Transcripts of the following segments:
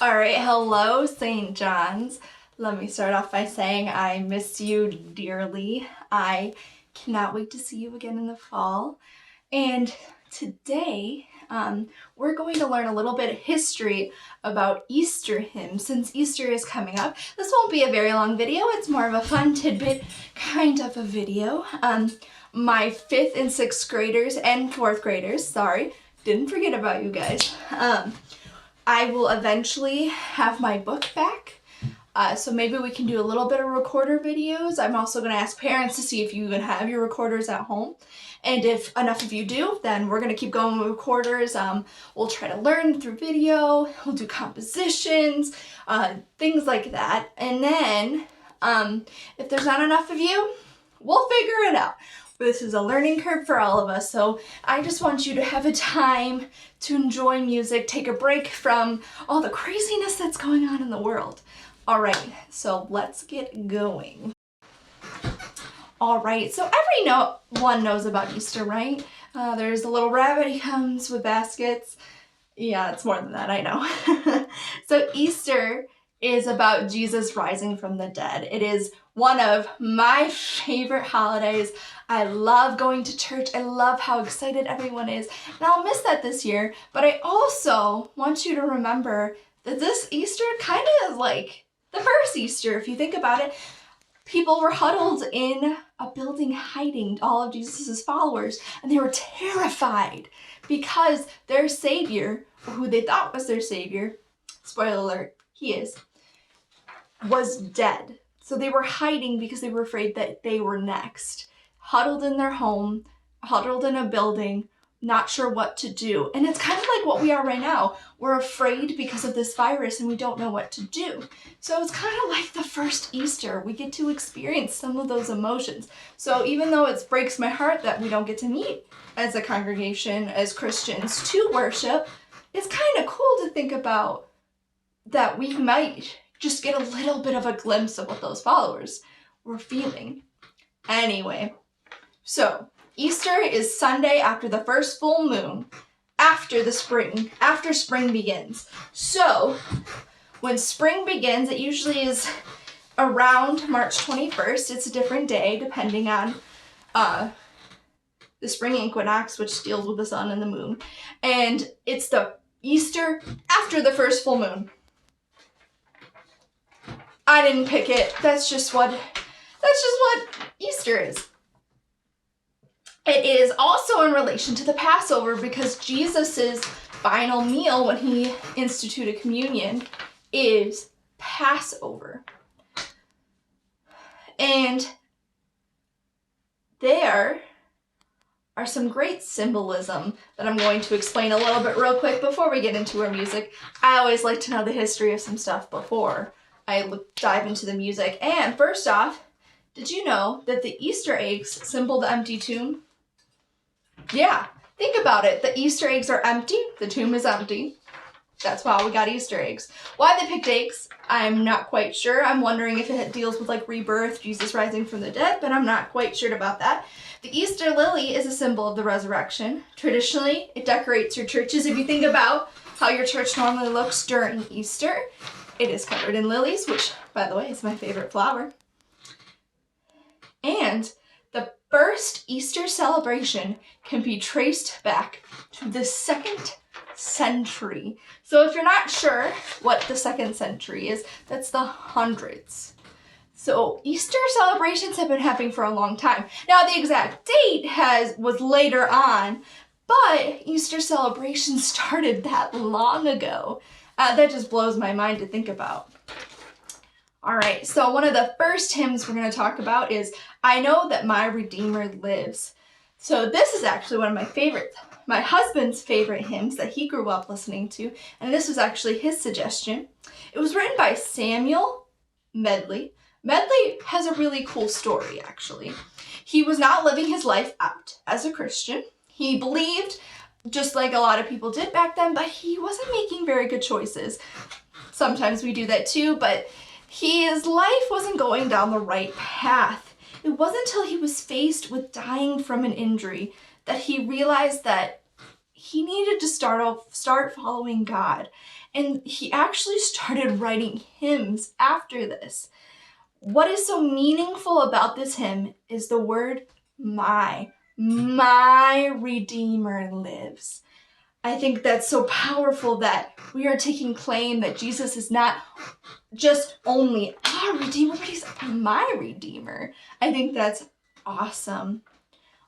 All right, hello, St. John's. Let me start off by saying I miss you dearly. I cannot wait to see you again in the fall. And today, we're going to learn a little bit of history about Easter hymns since Easter is coming up. This won't be a very long video. It's more of a fun tidbit kind of a video. My 5th and 6th graders and 4th graders, sorry, didn't forget about you guys. I will eventually have my book back, so maybe we can do a little bit of recorder videos. I'm also going to ask parents to see if you even have your recorders at home, and if enough of you do, then we're going to keep going with recorders. We'll try to learn through video, we'll do compositions, things like that, and then if there's not enough of you, we'll figure it out. This is a learning curve for all of us, so I just want you to have a time to enjoy music, take a break from all the craziness that's going on in the world. All right, so let's get going. All right, so everyone knows about Easter, right? There's a little rabbit, he comes with baskets. Yeah, it's more than that, I know. So Easter is about Jesus rising from the dead. It is one of my favorite holidays. I love going to church. I love how excited everyone is. And I'll miss that this year, but I also want you to remember that this Easter kind of is like the first Easter, if you think about it. People were huddled in a building hiding, all of Jesus' followers, and they were terrified because their Savior, or who they thought was their Savior, spoiler alert, he is, was dead. So they were hiding because they were afraid that they were next. Huddled in their home, huddled in a building, not sure what to do. And it's kind of like what we are right now. We're afraid because of this virus and we don't know what to do. So it's kind of like the first Easter. We get to experience some of those emotions. So even though it breaks my heart that we don't get to meet as a congregation, as Christians, to worship, it's kind of cool to think about that we might just get a little bit of a glimpse of what those followers were feeling. Anyway, so Easter is Sunday after the first full moon, after spring begins. So when spring begins, it usually is around March 21st. It's a different day depending on the spring equinox, which deals with the sun and the moon. And it's the Easter after the first full moon. I didn't pick it. That's just what Easter is. It is also in relation to the Passover because Jesus's final meal when he instituted communion is Passover. And there are some great symbolism that I'm going to explain a little bit real quick before we get into our music. I always like to know the history of some stuff before I dive into the music. And first off, did you know that the Easter eggs symbol the empty tomb? Yeah, think about it. The Easter eggs are empty. The tomb is empty. That's why we got Easter eggs. Why they picked eggs, I'm not quite sure. I'm wondering if it deals with like rebirth, Jesus rising from the dead, but I'm not quite sure about that. The Easter lily is a symbol of the resurrection. Traditionally, it decorates your churches. If you think about how your church normally looks during Easter, it is covered in lilies, which, by the way, is my favorite flower. And the first Easter celebration can be traced back to the 2nd century. So if you're not sure what the 2nd century is, that's the hundreds. So Easter celebrations have been happening for a long time. Now the exact date was later on, but Easter celebrations started that long ago. That just blows my mind to think about. All right, so one of the first hymns we're going to talk about is I Know That My Redeemer Lives. So this is actually one of my favorites, my husband's favorite hymns that he grew up listening to, and this was actually his suggestion. It was written by Samuel Medley. Medley has a really cool story, actually. He was not living his life out as a Christian. He believed, just like a lot of people did back then, but he wasn't making very good choices. Sometimes we do that too, but his life wasn't going down the right path. It wasn't until he was faced with dying from an injury that he realized that he needed to start following God. And he actually started writing hymns after this. What is so meaningful about this hymn is the word my. My Redeemer lives. I think that's so powerful that we are taking claim that Jesus is not just only our Redeemer, but he's my Redeemer. I think that's awesome.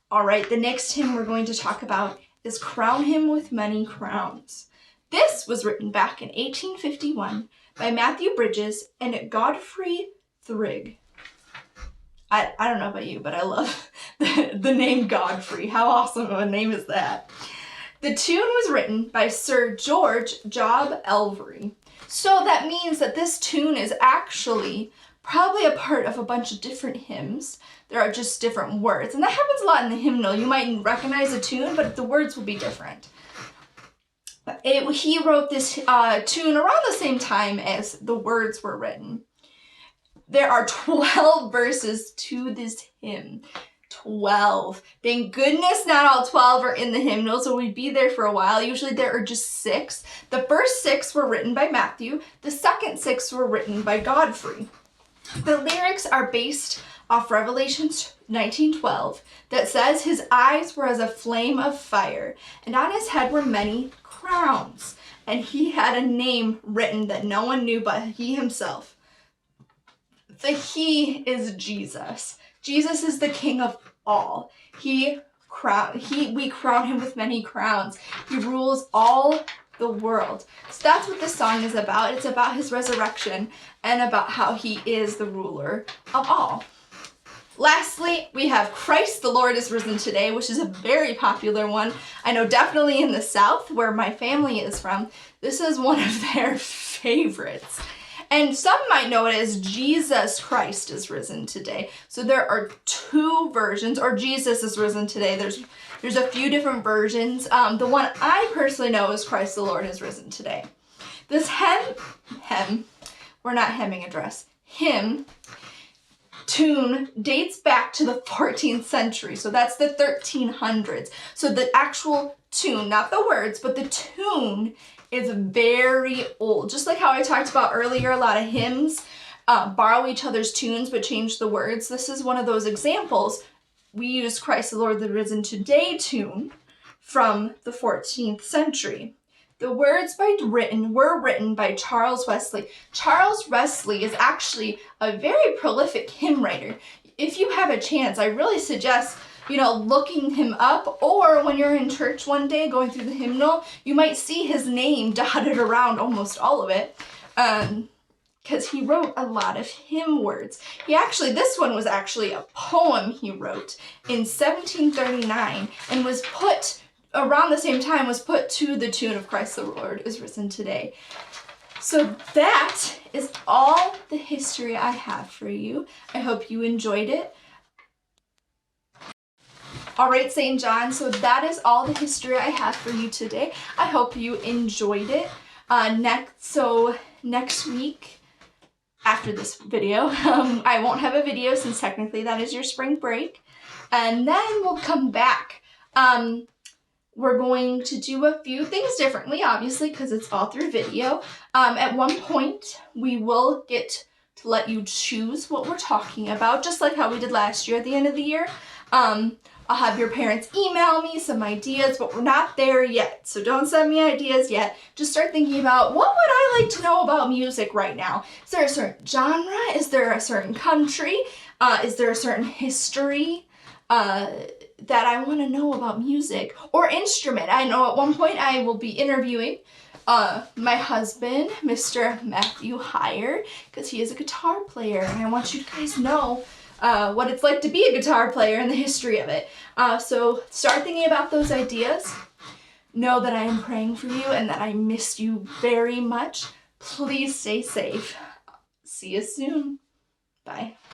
All right, the next hymn we're going to talk about is Crown Him with Many Crowns. This was written back in 1851 by Matthew Bridges and Godfrey Thrigg. I don't know about you, but I love the name Godfrey. How awesome of a name is that? The tune was written by Sir George Job Elvery. So that means that this tune is actually probably a part of a bunch of different hymns. There are just different words. And that happens a lot in the hymnal. You might recognize a tune, but the words will be different. He wrote this tune around the same time as the words were written. There are 12 verses to this hymn. 12. Thank goodness not all 12 are in the hymnal, so we'd be there for a while. Usually there are just 6. The first 6 were written by Matthew. The second 6 were written by Godfrey. The lyrics are based off Revelation 19:12 that says his eyes were as a flame of fire, and on his head were many crowns, and he had a name written that no one knew but he himself. The he is Jesus. Jesus is the King of all. We crown him with many crowns. He rules all the world. So that's what this song is about. It's about his resurrection and about how he is the ruler of all. Lastly, we have Christ the Lord is risen today, which is a very popular one. I know definitely in the South, where my family is from, this is one of their favorites. And some might know it as Jesus Christ is risen today. So there are 2 versions, or Jesus is risen today. There's a few different versions. The one I personally know is Christ the Lord is risen today. This we're not hemming a dress, hymn tune dates back to the 14th century. So that's the 1300s. So the actual tune, not the words, but the tune is very old. Just like how I talked about earlier, a lot of hymns borrow each other's tunes but change the words. This is one of those examples. We use Christ the Lord the Risen Today tune from the 14th century. The words were written by Charles Wesley. Charles Wesley is actually a very prolific hymn writer. If you have a chance, I really suggest looking him up, or when you're in church one day going through the hymnal, you might see his name dotted around almost all of it, because he wrote a lot of hymn words. This one was actually a poem he wrote in 1739 and was put, around the same time, was put to the tune of Christ the Lord is risen today. So that is all the history I have for you. I hope you enjoyed it. All right, St. John, so that is all the history I have for you today. I hope you enjoyed it. Next week, after this video, I won't have a video since technically that is your spring break. And then we'll come back. We're going to do a few things differently, obviously, because it's all through video. At one point, we will get to let you choose what we're talking about, just like how we did last year at the end of the year. I'll have your parents email me some ideas, but we're not there yet. So don't send me ideas yet. Just start thinking about, what would I like to know about music right now? Is there a certain genre? Is there a certain country? Is there a certain history that I want to know about music? Or instrument? I know at one point I will be interviewing my husband, Mr. Matthew Heyer, because he is a guitar player, and I want you guys to know what it's like to be a guitar player and the history of it. So start thinking about those ideas. Know that I am praying for you and that I miss you very much. Please stay safe. See you soon. Bye.